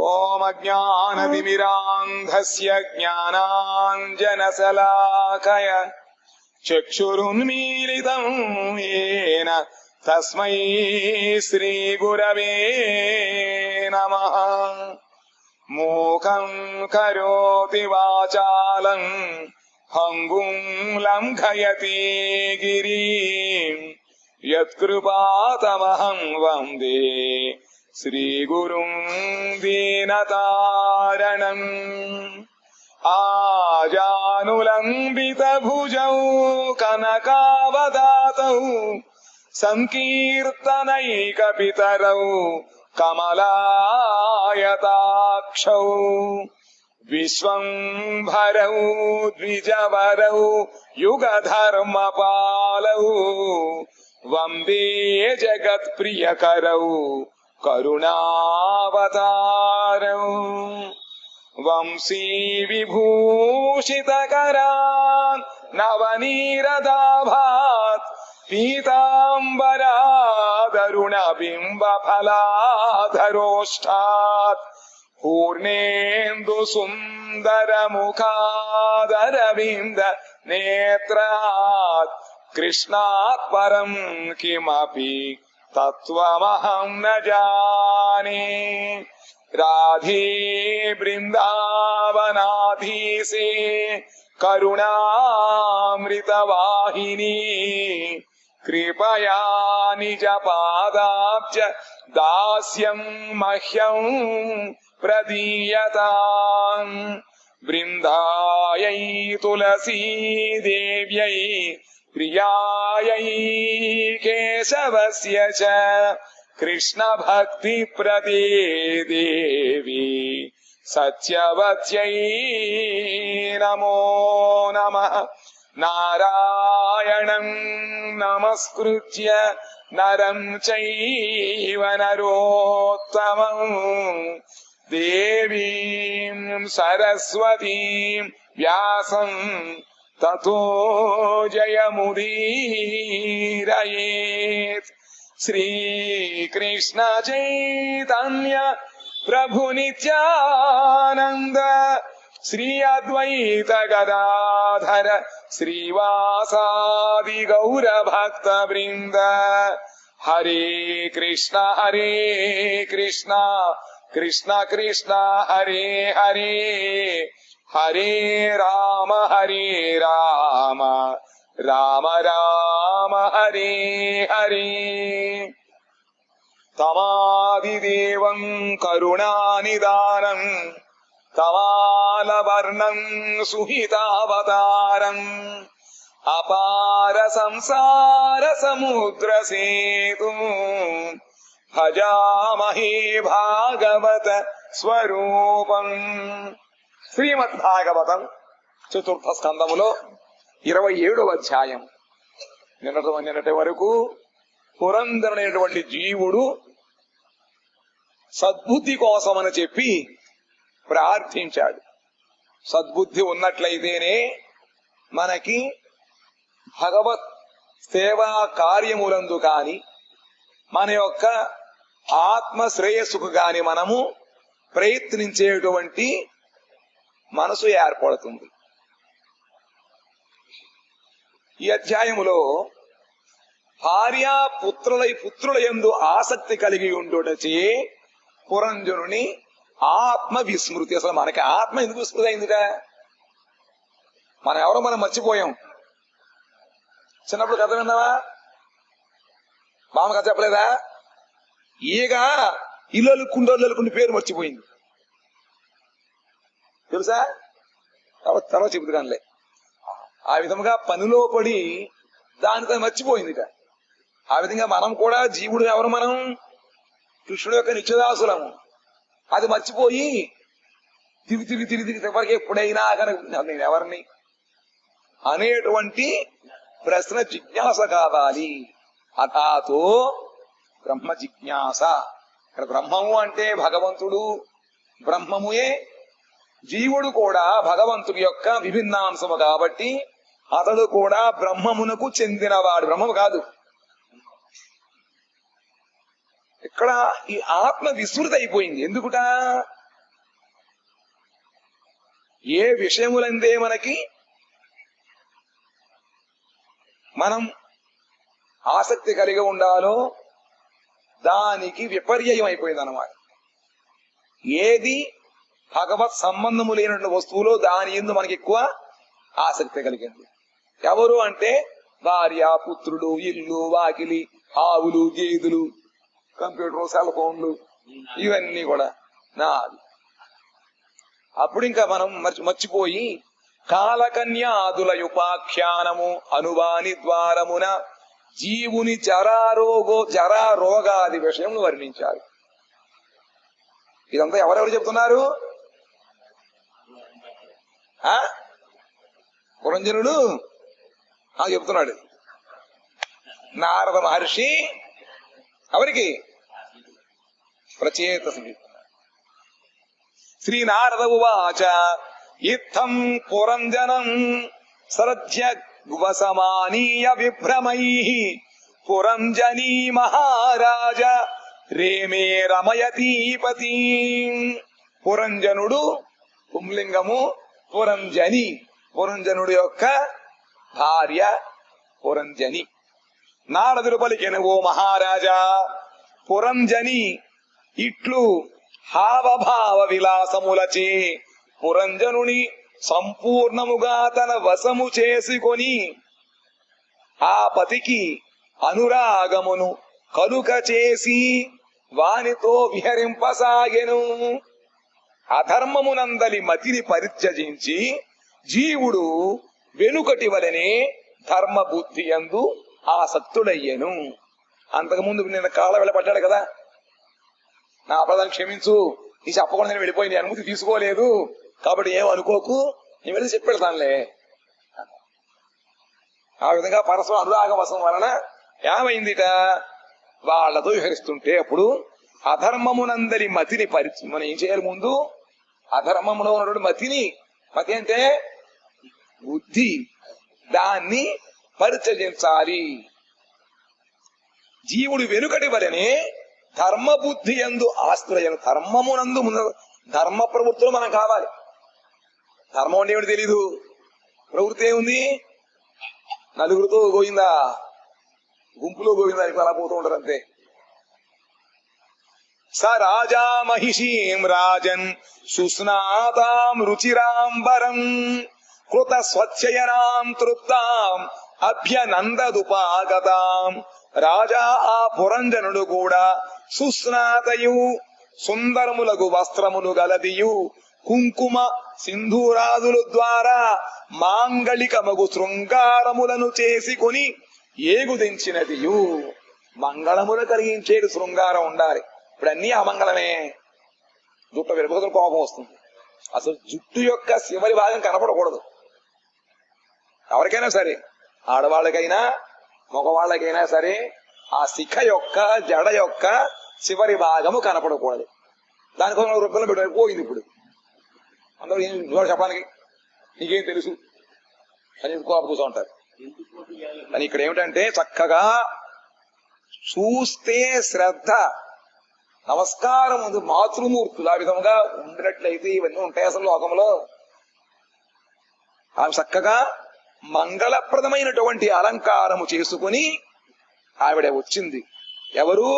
ఓం అజ్ఞానతిమిరాంధస్య జ్ఞానాంజనశలాకయ చక్షురున్మీలితం యేన తస్మై శ్రీగురవే నమః. మూకం కరోతి వాచాలం హంగుం లంఘయతి గిరిం యత్కృపాతమహం వందే శ్రీగురుం దీనతారణం. ఆజానులంబిత భుజౌ కనకావదాతౌ సంకీర్తనైక పితరౌ కమలాయతాక్షౌ విశ్వంభరౌ ద్విజవరౌ యుగధర్మపాలౌ వందే జగత్ప్రియకరౌ కరుణావతారౌ. వంశీ విభూషితకరాన్ నవనీరదాభాత్ పీతాంబరాదరుణ బింబఫలాధరోష్ఠాత్ పూర్ణేందు సుందర ముఖాదరవింద నేత్రాత్ కృష్ణాత్ పరం కిమపి తత్వమహం న జానే. రాధే బృందావనాధీసే కరుణామృతవాహిని కృపయా నిజ పాదాబ్జ దాస్యం మహ్యం ప్రదీయతాం. బృందాయై తులసీదేవ్యై ప్రియాయై కేశవస్య చ కృష్ణ భక్తి ప్రదే దేవి సత్యవత్యై నమో నమః. నారాయణం నమస్కృత్య నరం చైవ నరోత్తమం దేవీం సరస్వతీం వ్యాసం తతో జయముదీరయేత్. శ్రీకృష్ణ చైతన్య ప్రభు నిత్యానంద శ్రీ అద్వైత గదాధర శ్రీవాసాది గౌర భక్త బృంద. హరే కృష్ణ కృష్ణ కృష్ణ హరే హరే హరే రామ రామ రామ హరే హరే. తమాదిదేవం కరుణానిదానం తమాలవర్ణం సుహితావతారం అపార సంసార సముద్ర సేతు భజామహే భాగవత స్వరూపం. శ్రీమద్భాగవతం చతుర్థ స్కందములో 27వ అధ్యాయం. నిన్నటి వరకు పురంధరుడైనటువంటి జీవుడు సద్బుద్ధి కోసమని చెప్పి ప్రార్థించాడు. సద్బుద్ధి ఉన్నట్లయితేనే మనకి భగవత్ సేవా కార్యములందు కాని మన యొక్క ఆత్మ శ్రేయస్సుకు గాని మనము ప్రయత్నించేటువంటి మనసు ఏర్పడుతుంది. ఈ అధ్యాయములో భార్య పుత్రుల యందు ఆసక్తి కలిగి ఉండుటచే పురంజనుని ఆత్మ విస్మృతి. అసలు మనకి ఆత్మ ఎందుకు విస్మృతి అయిందిట? మనం మర్చిపోయాం. చిన్నప్పుడు కథ విన్నావా? బామ్మ కథ చెప్పలేదా? ఈగ ఇల్లు అల్లుకుంటూ పేరు మర్చిపోయింది తెలుసా? తర్వాత చెబుతు కానిలే. ఆ విధముగా పనిలో పడి దానితో మర్చిపోయిందిట. ఆ విధంగా మనం కూడా జీవుడు ఎవరు? మనం కృష్ణుడు యొక్క నిత్యదాసులము. అది మర్చిపోయి తిరిగి ఎవరికి ఎప్పుడైనా నేను ఎవరిని అనేటువంటి ప్రశ్న జిజ్ఞాస కావాలి. అథాతో బ్రహ్మ జిజ్ఞాస. ఇక్కడ బ్రహ్మము అంటే భగవంతుడు, బ్రహ్మముయే. జీవుడు కూడా భగవంతుడి యొక్క విభిన్నాంశము కాబట్టి అతడు కూడా బ్రహ్మమునకు చెందినవాడు. బ్రహ్మము కాదు. ఇక్కడ ఈ ఆత్మ విస్మృతి అయిపోయింది. ఎందుకుట? ఏ విషయములందే మనం ఆసక్తి కలిగి ఉండాలో దానికి విపర్యయం అయిపోయింది అన్నమాట. ఏది భగవత్ సంబంధము లేనటువంటి వస్తువులో దాని యందు మనకి ఎక్కువ ఆసక్తి కలిగింది. ఎవరు అంటే భార్య, పుత్రుడు, ఇల్లు, వాకిలి, ఆవులు, గేదెలు, కంప్యూటర్, సెల్ ఫోన్లు, ఇవన్నీ కూడా నాది. అప్పుడు ఇంకా మనం మర్చిపోయి కాలకన్యాదుల ఉపాఖ్యానము అనువాని ద్వారమున జీవుని జరారోగాది విషయములు వర్ణించారు. ఇదంతా ఎవరెవరు చెప్తున్నారు? పురంజనుడు చెప్తున్నాడు. నారద మహర్షి ఎవరికి? ప్రచేత శ్రీ నారద ఉవాచ ఇత్థం పురంజనం సరధ్య వసమానీయ విభ్రమైః పురంజనీ మహారాజ రేమే రమయతీపతి. పురంజనుడు పుంలింగము, పురంజని పురంజనుడు యొక్క భార్య పురంజని. నారదుడు పలికెను, ఓ మహారాజా, పురంజని ఇట్లు హావభావ విలాసములచే పురంజనుని సంపూర్ణముగా తన వశము చేసుకొని ఆ పతికి అనురాగమును కలుక చేసి వానితో విహరింపసాగెను. అధర్మమునందలి మతిని పరిత్యజించి జీవుడు వెనుకటి వలనే ధర్మ బుద్ధి యందు ఆసక్తుడయ్యను. అంతకుముందు నేను కాళ్ళ వెళ్ళబడ్డాడు కదా, నా అపరాధాన్ని క్షమించు, ఈ చెప్పకుండా నేను వెళ్ళిపోయి నీ అనుమతి తీసుకోలేదు కాబట్టి ఏం అనుకోకు, నేను వెళ్ళి చెప్పెడతానులే. ఆ విధంగా పరస్పరం అనురాగవశం వలన ఏమైందిట, వాళ్లతో విహరిస్తుంటే అప్పుడు అధర్మమునందరి మతిని మనం ఏం చేయాలి? ముందు అధర్మంలో ఉన్నటువంటి మతి అంటే బుద్ధి, దాన్ని పరిత్యజించాలి. జీవుడు వెనుకటి వలనే ధర్మ బుద్ధి యందు ఆశ్రయం. ధర్మమునందు ధర్మ ప్రవృత్తులు మనం కావాలి. ధర్మం అంటే ఏమిటి తెలీదు, ప్రవృత్తి ఏముంది? నలుగురితో గోవిందా, గుంపులో గోవిందా అలా పోతూ ఉంటారు అంతే. స రాజా మహిషీం రాజన్ సుస్నాతాం రుచిరాంబరం కృత స్వచ్ఛయనాం తృప్తాం అభ్యనందదుపాగతాం. రాజా ఆ పురంజనుడు కూడా సుస్నాతయు సుందరములగు వస్త్రములు గలదియు కుంకుమ సింధూరాదుల ద్వారా మాంగళికమగు శృంగారములను చేసుకొని ఏగుదించినదియు. మంగళములు కలిగించేడు శృంగారం ఉండాలి. ఇప్పుడు అన్నీ అమంగళమే. జుట్టు వెలుగుతున్న కోపం వస్తుంది. అసలు జుట్టు యొక్క చివరి భాగం కనపడకూడదు. ఎవరికైనా సరే, ఆడవాళ్ళకైనా మగవాళ్ళకైనా సరే, ఆ శిఖ యొక్క జడ యొక్క చివరి భాగము కనపడకూడదు. దానికోసం రూపంలో పెట్టారు. పోయింది ఇప్పుడు అందరూ నువ్వు చెప్పడానికి నీకేం తెలుసు అని కోప కూర్చో ఉంటారు. అని ఇక్కడ ఏమిటంటే చక్కగా చూస్తే శ్రద్ధ, నమస్కారం ఉంది, మాతృమూర్తులు ఆ విధంగా ఉండినట్లయితే ఇవన్నీ ఉంటాయి అసలు లోకంలో. ఆమె చక్కగా మంగళప్రదమైనటువంటి అలంకారము చేసుకుని ఆవిడ వచ్చింది. ఎవరు?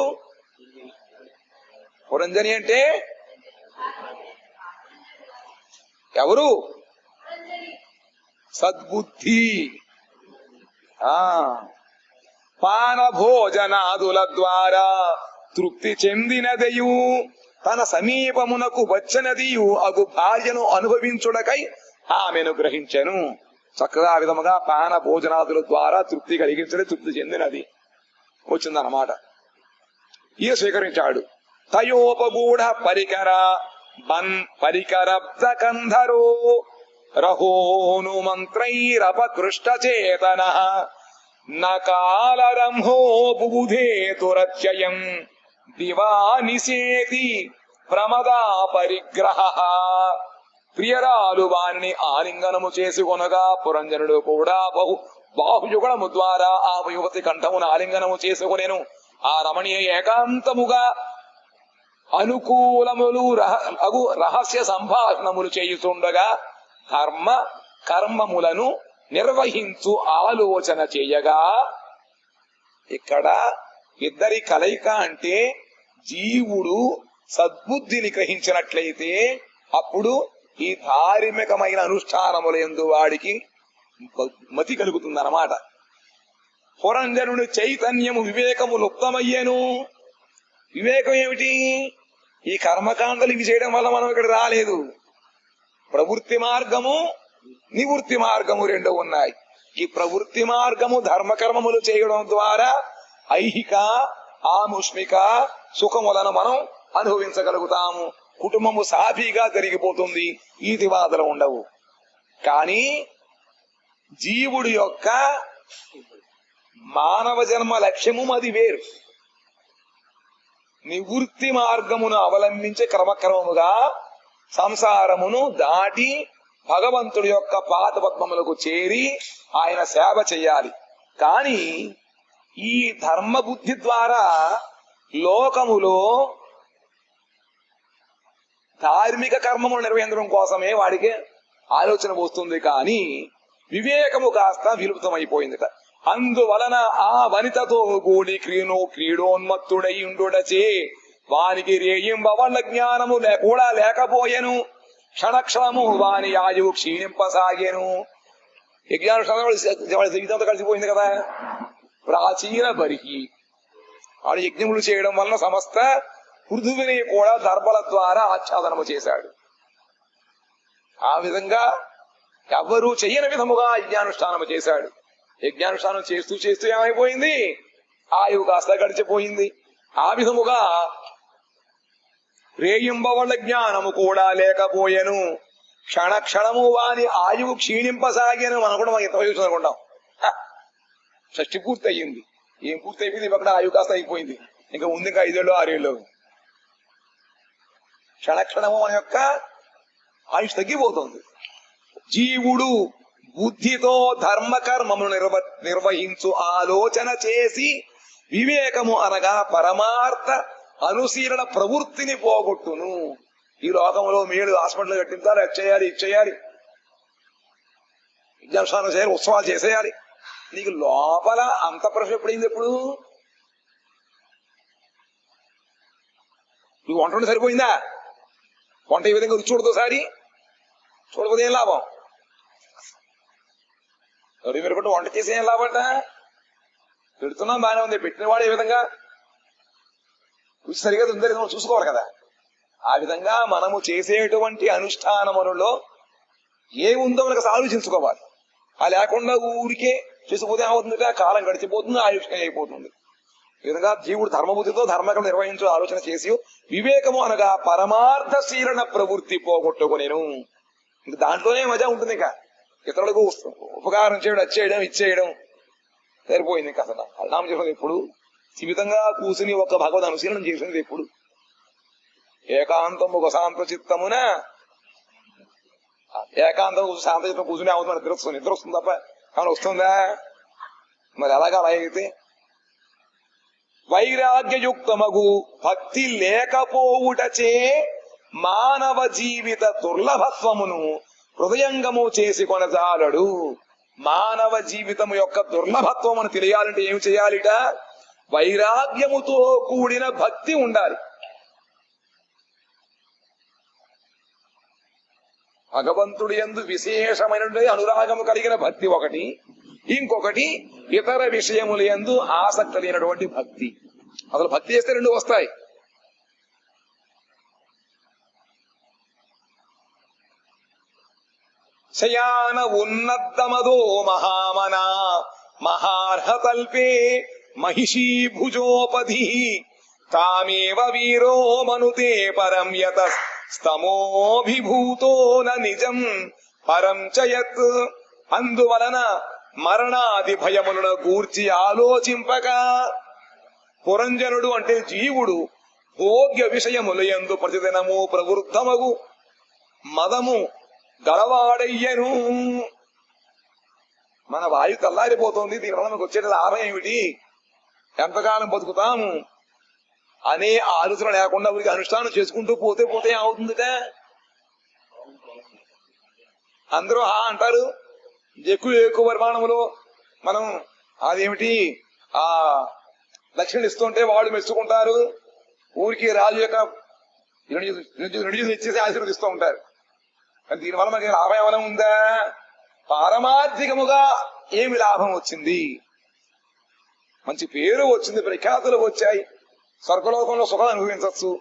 పురంజని అంటే ఎవరు? సద్బుద్ధి. పాన భోజనాదుల ద్వారా తృప్తి చెందినదయు తన సమీపమునకు వచ్చినదియు అగు భార్యను అనుభవించుటకై ఆమెను గ్రహించెను. చక్కగా ఆ విధముగా పాన భోజనాదుల ద్వారా తృప్తి కలిగించడం, తృప్తి చెందినది వచ్చిందన్నమాట. ఈయ స్వీకరించాడు. తయోపగూఢ పరికరబ్ద కంధరో రహోను మంత్రైరపకృష్ట చేతన నకాలరంహో బుబుధేతురత్యయం దివానిసేతి ప్రమదా పరిగ్రహ. ప్రియరాలు వారిని ఆలింగనము చేసుకొనగా పురంజనుడు కూడా బాహుయుగళము ద్వారా ఆ యువతి కంఠమును ఆలింగనము చేసుకొనెను. ఆ రమణీయ ఏకాంతముగా అనుకూలములు రహస్య సంభాషణములు చేయుతుండగా ధర్మ కర్మములను నిర్వహించు ఆలోచన చేయగా, ఇక్కడ ఇద్దరి కలయిక అంటే జీవుడు సద్బుద్ధిని గ్రహించినట్లయితే అప్పుడు ఈ ధార్మికమైన అనుష్ఠానముల యందు వాడికి మతి కలుగుతుందన్నమాట. పురంజనుని చైతన్యము వివేకము లుప్తమయ్యేను. వివేకం ఏమిటి? ఈ కర్మకాండలు ఇవి చేయడం వల్ల మనం ఇక్కడ రాలేదు. ప్రవృత్తి మార్గము నివృత్తి మార్గము రెండు ఉన్నాయి. ఈ ప్రవృత్తి మార్గము ధర్మకర్మములు చేయడం ద్వారా ఐహిక ఆముష్మిక సుఖములను మనం అనుభవించగలుగుతాము. కుటుంబము సాఫీగా జరిగిపోతుంది, ఈతివాదలు ఉండవు. కానీ జీవుడి యొక్క మానవ జన్మ లక్ష్యము అది వేరు. నివృత్తి మార్గమును అవలంబించే క్రమక్రమముగా సంసారమును దాటి భగవంతుడి యొక్క పాదపద్మములకు చేరి ఆయన సేవ చెయ్యాలి. కాని ఈ ధర్మ బుద్ధి ద్వారా లోకములో ధార్మిక కర్మములు నిర్వహించడం కోసమే వాడికి ఆలోచన వస్తుంది. కానీ వివేకము కాస్త విలుప్తమైపోయిందిట. అందువలన ఆ వనితతో కూడి క్రీడోన్మత్తుడై ఉండుటచే వానికి రేయింబవళ్ళ జ్ఞానము కూడా లేకపోయెను. క్షణక్షణము వాని ఆయువు క్షీణింపసాగేను. యజ్ఞానుష్ఠానం కలిసిపోయింది కదా. ప్రాచీన బరిహి వాడు యజ్ఞములు చేయడం వలన సమస్త పృథువిని కూడా దర్భల ద్వారా ఆచ్ఛాదనము చేశాడు. ఆ విధంగా ఎవ్వరూ చెయ్యని విధముగా యజ్ఞానుష్ఠానము చేశాడు. యజ్ఞానుష్ఠానం చేస్తూ చేస్తూ ఏమైపోయింది? ఆయువు కాస్త గడిచిపోయింది. ఆ విధముగా రేయింబవళ్ళ జ్ఞానము కూడా లేకపోయెను. క్షణక్షణము వాని ఆయువు క్షీణింపసాగాను. మనం కూడా మనం ఎంత వయసు అనుకుంటాం. షష్టి పూర్తి అయ్యింది. ఏం పూర్తి అయిపోయింది? అక్కడ ఆయువు కాస్త అయిపోయింది. ఇంకా ఉంది ఇంకా 5 ఏళ్ళు 6 ఏళ్ళు. క్షణక్షణము మన యొక్క ఆయుష్ తగ్గిపోతుంది. జీవుడు బుద్ధితో ధర్మ కర్మమును నిర్వహించు ఆలోచన చేసి వివేకము అనగా పరమార్థ అనుశీలన ప్రవృత్తిని పోగొట్టును. ఈ లోకంలో మీరు హాస్పిటల్ కట్టించాలి, అది చేయాలి, ఇది చేయాలి, విద్యానుష్ఠానం చేయాలి, ఉత్సవాలు చేసేయాలి. నీకు లోపల అంత ప్రశ్న ఎప్పుడైంది? ఎప్పుడు నువ్వు వంట సరిపోయిందా? వంట ఈ విధంగా రుచి చూడదు. సారి చూడకపోతే ఏం లాభం? ఎవరి మీరు వంట చేసి ఏం లాభంట? పెడుతున్నాం బాగానే ఉంది, పెట్టినవాడు ఏ విధంగా రుచి సరిగా ఉందని మనం చూసుకోవాలి కదా. ఆ విధంగా మనము చేసేటువంటి అనుష్ఠానములలో ఏముందో మనకు ఆలోచించుకోవాలి. ఆ లేకుండా ఊరికే చేసిపోతే ఏమవుతుందిట? కాలం గడిచిపోతుంది, ఆయుష్యం అయిపోతుంది. ఈ విధంగా జీవుడు ధర్మబుద్ధితో ధర్మకం నిర్వహించు ఆలోచన చేసి వివేకము అనగా పరమార్థశీలన ప్రవృత్తి పోగొట్టుకునేను. ఇంక దాంట్లోనే మజా ఉంటుంది. ఇక ఇతరులకు ఉపకారం చేయడం, వచ్చేయడం, ఇచ్చేయడం సరిపోయింది. ఇంకా అసలు పరిణామం చేసినది ఎప్పుడు? జీవితంగా కూర్చుని ఒక భగవద్ అనుశీలనం చేసినది ఎప్పుడు? ఏకాంతం ఒక శాంత చిత్తమున ఏకాంతం శాంత చిత్తం కూర్చుని అవుతుంది. మనకు నిద్ర వస్తుంది తప్ప కానీ వస్తుందా? మరి ఎలాగా అలా అయితే వైరాగ్యయుక్తమగు భక్తి లేకపోవుటచే మానవ జీవిత దుర్లభత్వమును హృదయంగము చేసి కొనజాలడు. మానవ జీవితము యొక్క దుర్లభత్వమును తెలియాలంటే ఏమి చేయాలిట? వైరాగ్యముతో కూడిన భక్తి ఉండాలి. భగవంతుడి యందు విశేషమైనటువంటి అనురాగము కలిగిన భక్తి ఒకటి, ఇంకొకటి ఇతర విషయముల యందు ఆసక్తి లేనటువంటి భక్తి. అసలు భక్తి చేస్తే 2 వస్తాయి. శయాన ఉన్నద్దమదో మహామనా మహార్హతల్పే మహిషీ భుజోపధి తామేవ వీరో మనుతే పరం యత స్తమోభిభూతో నిజం పరం చయత్. అందువలన మరణాది భయములను గూర్చి ఆలోచింపక పురంజనుడు అంటే జీవుడు భోగ్య విషయముల యందు ప్రతిదినము ప్రవృత్తమగు మదము గలవాడయ్యను. మన వాయు తల్లారిపోతుంది, దీనివల్ల మనకు వచ్చే లాభం ఏమిటి, ఎంతకాలం బతుకుతాము అనే ఆలోచన లేకుండా ఊరికి అనుష్ఠానం చేసుకుంటూ పోతే అవుతుందిట. అందరూ అంటారు. ఎక్కువ ఎక్కువ పరిమాణంలో మనం అదేమిటి ఆ దక్షిణ ఇస్తుంటే వాళ్ళు మెచ్చుకుంటారు. ఊరికి రాజు యొక్క రెండు ఇచ్చేసి ఆశీర్వదిస్తూ ఉంటారు. కానీ దీనివల్ల మనకి లాభం ఏమైనా ఉందా? పారమార్థికముగా ఏమి లాభం వచ్చింది? మంచి పేరు వచ్చింది, ప్రఖ్యాతులు వచ్చాయి, స్వర్గలోకంలో సుఖం అనుభవించవచ్చు.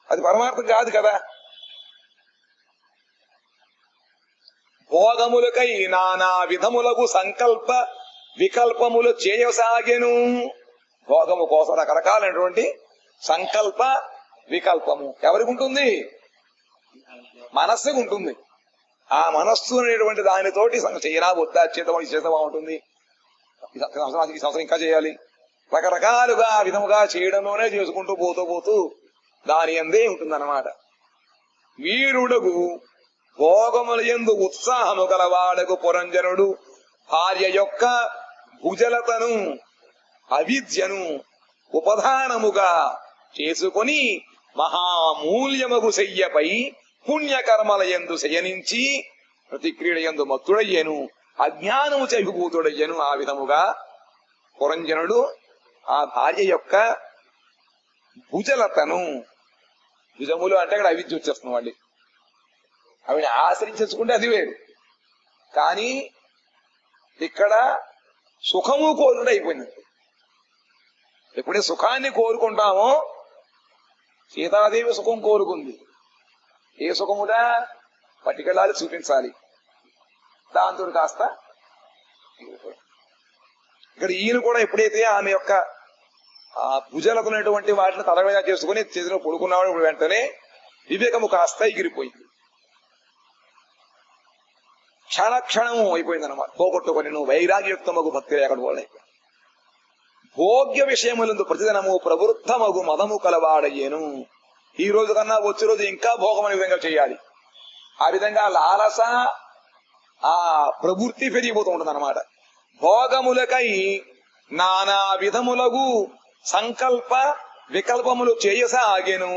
అది పరమార్థం కాదు కదా. భోగములకై నానా విధములకు సంకల్ప వికల్పములు చేయసాగెను. భోగము కోసం రకరకాలైనటువంటి సంకల్ప వికల్పము ఎవరికి ఉంటుంది? మనస్సుకు ఉంటుంది. ఆ మనస్సు అనేటువంటి దానితోటి చేయరా వద్దా, చేతమని చేత బాగుంటుంది, ఈ సంవత్సరం ఇంకా చేయాలి, రకరకాలుగా ఆ విధముగా చేయడంలోనే చేసుకుంటూ పోతూ దాని అందే ఉంటుందన్నమాట. వీరుడగు భోగముల యందు ఉత్సాహము గలవాడకు పురంజనుడు భార్య యొక్క భుజలతను అవిద్యను ఉపధానముగా చేసుకొని మహామూల్యమగు శయ్యపై పుణ్యకర్మల యందు శయనించి ప్రతిక్రియ యందు మత్తుడయ్యను, అజ్ఞానము చవిభూతుడయ్యను. ఆ విధముగా పురంజనుడు ఆ భార్య యొక్క భుజలతను, భుజములు అంటే అక్కడ అవిద్య వచ్చేస్తుంది వాళ్ళి, ఆవిడ ఆశ్రయించుకుంటే అది వేరు. కానీ ఇక్కడ సుఖము కోరుకుంటే అయిపోయింది. ఎప్పుడే సుఖాన్ని కోరుకుంటామో, సీతాదేవి సుఖం కోరుకుంది. ఏ సుఖముడా? పట్టుకెళ్ళాలి, చూపించాలి, దాంతో కాస్త ఇక్కడ ఈయన కూడా ఎప్పుడైతే ఆమె యొక్క ఆ భుజలకున్నటువంటి వాటిని తలగా చేసుకుని చేతిలో పడుకున్నాడు, ఇప్పుడు వెంటనే వివేకము కాస్త ఎగిరిపోయింది, క్షణము అయిపోయింది అన్నమాట. పోగొట్టుకొని నువ్వు వైరాగ్యయుక్తమగు భక్తి అక్కడ పోలేక భోగ్య విషయములందు ప్రతిదినము ప్రవృత్తమగు మదము కలవాడయ్యేను. ఈ రోజు కన్నా వచ్చే రోజు ఇంకా భోగం అనే విధంగా చేయాలి. ఆ విధంగా లాలస ఆ ప్రవృత్తి పెరిగిపోతూ ఉంటుంది అన్నమాట. భోగములకై నానా విధములగు సంకల్ప వికల్పములు చేయసాగెను.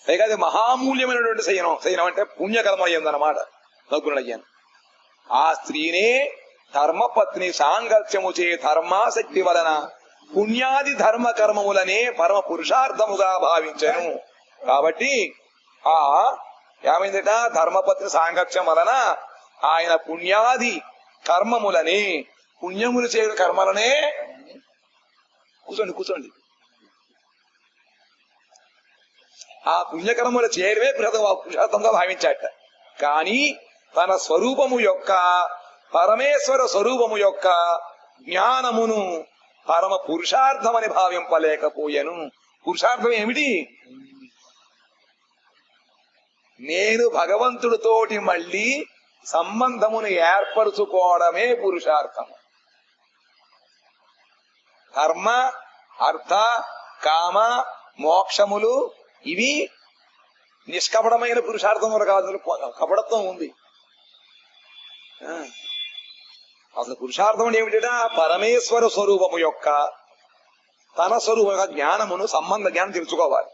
పైగా అది మహామూల్యమైనటువంటి శయనం అంటే పుణ్యకర్మ అయ్యిందన్నమాట. నగ్గునయ్యాను. ఆ స్త్రీనే ధర్మపత్ని సాంగత్యము చే ధర్మాసక్తి వలన పుణ్యాది ధర్మ కర్మములనే పరమ పురుషార్థముగా భావించను. కాబట్టి ఆ ఏమైందట? ధర్మపత్ని సాంగత్యం వలన ఆయన పుణ్యాది కర్మములనే, పుణ్యములు చేయు కర్మలనే, కూర్చోండి, ఆ పుణ్యకర్మల చేయడమే పురుషార్థంగా భావించాట. కానీ తన స్వరూపము యొక్క, పరమేశ్వర స్వరూపము యొక్క జ్ఞానమును పరమ పురుషార్థమని భావింపలేకపోయాను. పురుషార్థం ఏమిటి? నేను భగవంతుడితోటి మళ్ళీ సంబంధమును ఏర్పరచుకోవడమే పురుషార్థం. ధర్మ అర్థ కామ మోక్షములు ఇవి నిష్కపటమైన పురుషార్థములు కాదు, కపటత్వం ఉంది. అసలు పురుషార్థం ఏమిటా? పరమేశ్వర స్వరూపము యొక్క, తన స్వరూపం యొక్క జ్ఞానమును, సంబంధ జ్ఞానం తెలుసుకోవాలి.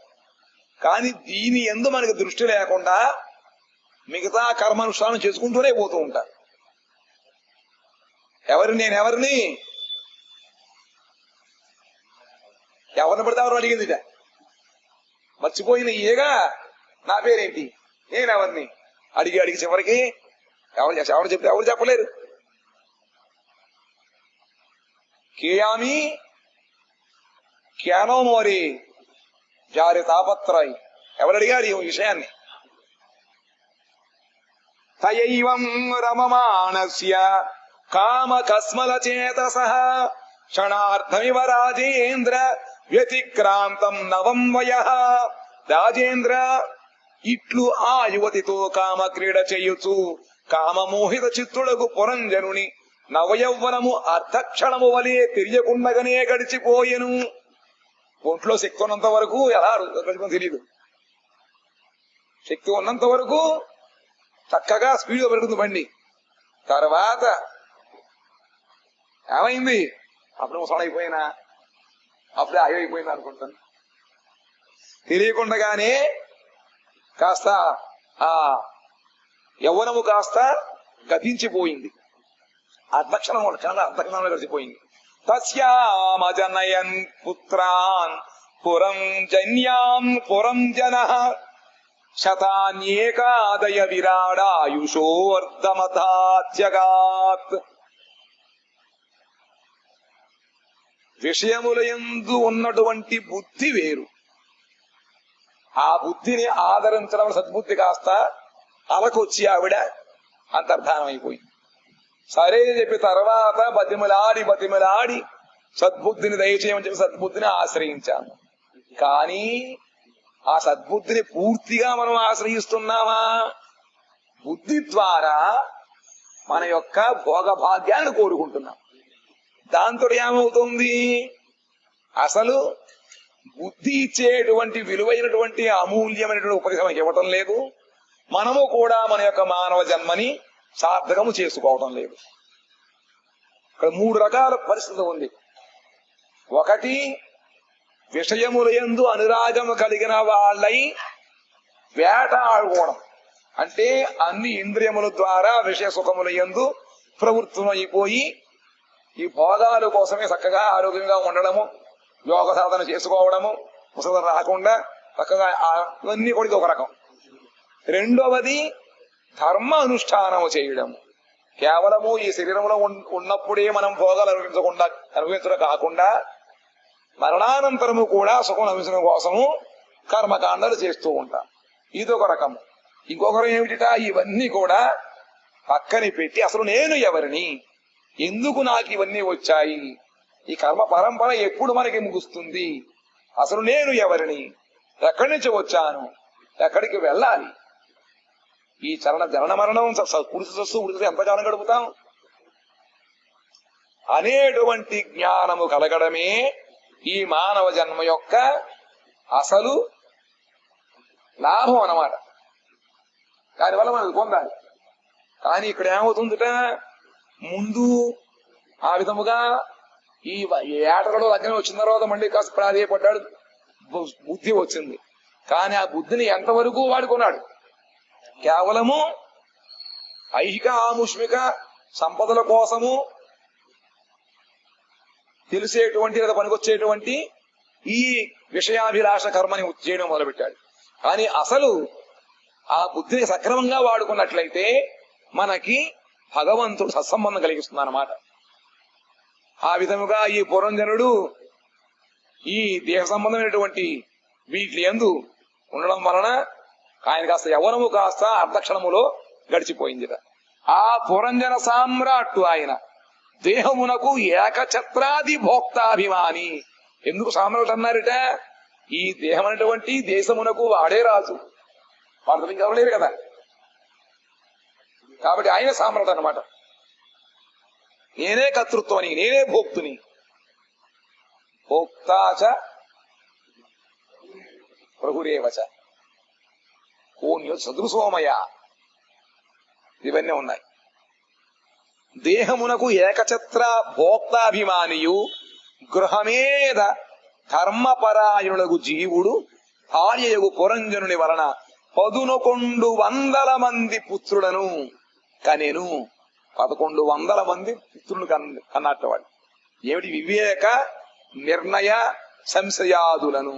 కానీ దీని యందు మనకు దృష్టి లేకుండా మిగతా కర్మానుష్ఠానం చేసుకుంటూనే పోతూ ఉంటారు. ఎవరిని పడితే ఎవరు అడిగిందిట. మర్చిపోయిన ఏగా నా పేరేంటి, నేనెవరిని అడిగి చివరికి ఎవరు చెప్తే ఎవరు చెప్పలేరు. కేయామి క్యానో మోరి జారి తాపత్రాయి, ఎవరు అడిగారు ఈ విషయాన్ని? తయైవం రమమానస్య కామ కస్మల చేతసః క్షణార్థమివ రాజేంద్ర వ్యతిక్రాంతం నవం వయః. రాజేంద్ర, ఇట్లు ఆ యువతితో కామ క్రీడ చేయుచు కామమోహిత చిత్తుడకు పురంజనుని నవయౌవనము అర్ధక్షణము వలె తెలియకుండగానే గడిచిపోయెను. ఒంట్లో శక్తి ఉన్నంత వరకు ఎలా గడిచిపోయిందో తెలియదు. శక్తి ఉన్నంత వరకు చక్కగా స్పీడ్గా పెరుగుతుంది బండి. తర్వాత ఏమైంది? అప్పుడు ముసలైపోయినా, అప్పుడే అయిపోయింది అనుకుంటాను. తెలియకుండగానే కాస్త ఆ యవ్వనము కాస్త గతించిపోయింది, అర్ధక్షణంలో గడిచిపోయింది. తస్యామజనయన్ పుత్రాన్ పురం జన్యాం పురం జనః శతాన్యేకాదయ విరాడాయుషోర్ధమతాత్యగాత్. విషయములయందు ఉన్నటువంటి బుద్ధి వేరు, ఆ బుద్ధిని ఆదరించడం సద్బుద్ధి కాస్త అలకొచ్చి ఆవిడ అంతర్ధానం అయిపోయింది. సరే చెప్పి తర్వాత బతిమలాడి సద్బుద్ధిని దయచేయమని చెప్పి సద్బుద్ధిని ఆశ్రయించాము. కానీ ఆ సద్బుద్ధిని పూర్తిగా మనం ఆశ్రయిస్తున్నామా? బుద్ధి ద్వారా మన యొక్క భోగభాగ్యాన్ని కోరుకుంటున్నాం. దాంతో ఏమవుతుంది? అసలు బుద్ధి ఇచ్చేటువంటి విలువైనటువంటి అమూల్యమైనటువంటి ఉపదేశం ఇవ్వటం లేదు. మనము కూడా మన యొక్క మానవ జన్మని సార్థకము చేసుకోవటం లేదు. ఇక్కడ 3 రకాల పరిస్థితి ఉంది. ఒకటి, విషయములయందు అనురాగము కలిగిన వాళ్ళై వేటాడుకోవడం, అంటే అన్ని ఇంద్రియముల ద్వారా విషయ సుఖములయందు ప్రవృత్తమైపోయి ఈ భోగాల కోసమే చక్కగా ఆరోగ్యంగా ఉండడము, యోగ సాధన చేసుకోవడము, ముసలి రాకుండా చక్కగా ఇవన్నీ కూడా ఒక రకం. రెండవది, ధర్మ అనుష్ఠానము చేయడము. కేవలము ఈ శరీరంలో ఉన్నప్పుడే మనం భోగాలు అనుభవించడం కాకుండా మరణానంతరము కూడా సుఖం అనుభవించడం కోసము కర్మకాండలు చేస్తూ ఉంటాం. ఇదొక రకము. ఇంకొకరు ఏమిటిట, ఇవన్నీ కూడా పక్కని పెట్టి అసలు నేను ఎవరిని, ఎందుకు నాకు ఇవన్నీ వచ్చాయి, ఈ కర్మ పరంపర ఎప్పుడు మనకి ముగుస్తుంది, అసలు నేను ఎవరిని, ఎక్కడి నుంచి వచ్చాను, ఎక్కడికి వెళ్ళాలి, ఈ జనన మరణం ఉడిసి ఎంతకాలం గడుపుతాం అనేటువంటి జ్ఞానము కలగడమే ఈ మానవ జన్మ యొక్క అసలు లాభం అన్నమాట. దానివల్ల మనం పొందాలి. కానీ ఇక్కడ ఏమవుతుందిట, ముందు ఆ విధముగా ఈ ఏటలో లగ్నం వచ్చిన తర్వాత మళ్ళీ కాస్త ప్రాధేయపడ్డాడు, బుద్ధి వచ్చింది. కానీ ఆ బుద్ధిని ఎంతవరకు వాడుకున్నాడు? కేవలము ఐహిక ఆముష్మిక సంపదల కోసము తెలిసేటువంటి లేదా పనికొచ్చేటువంటి ఈ విషయాభిలాష కర్మని చేయడం మొదలుపెట్టాడు. కానీ అసలు ఆ బుద్ధిని సక్రమంగా వాడుకున్నట్లయితే మనకి భగవంతుడు సత్సంబంధం కలిగిస్తుంది అన్నమాట. ఆ విధముగా ఈ పురంజనుడు ఈ దేహ సంబంధమైనటువంటి వీటి యందు ఉండడం వలన ఆయన కాస్త యవ్వనము కాస్త అర్ధక్షణములో గడిచిపోయింది. ఆ పురంజన సామ్రాట్టు ఆయన దేహమునకు ఏకఛత్రాది భోక్తాభిమాని. ఎందుకు సామ్రాట్ అన్నారట? ఈ దేహం అనేటువంటి దేశమునకు వాడే రాజు, వాడు ఇంకెవరు లేరు కదా, కాబట్టి ఆయన సామ్రాట్ అన్నమాట. నేనే కర్తృత్వని, నేనే భోక్తుని. భోక్తాచ ప్రభురేవచ కోన్యో సదృశోమయ, ఇవన్నీ ఉన్నాయి. దేహమునకు ఏకఛత్ర భోక్తాభిమానియు గృహమేద ధర్మపరాయణులకు జీవుడు భార్యయగు పురంజనుని వలన 1100 మంది పుత్రులను కనెను. 1100 మంది పుత్రులను కన్నట్టవాడు. ఏమిటి? వివేక నిర్ణయ సంశయాదులను.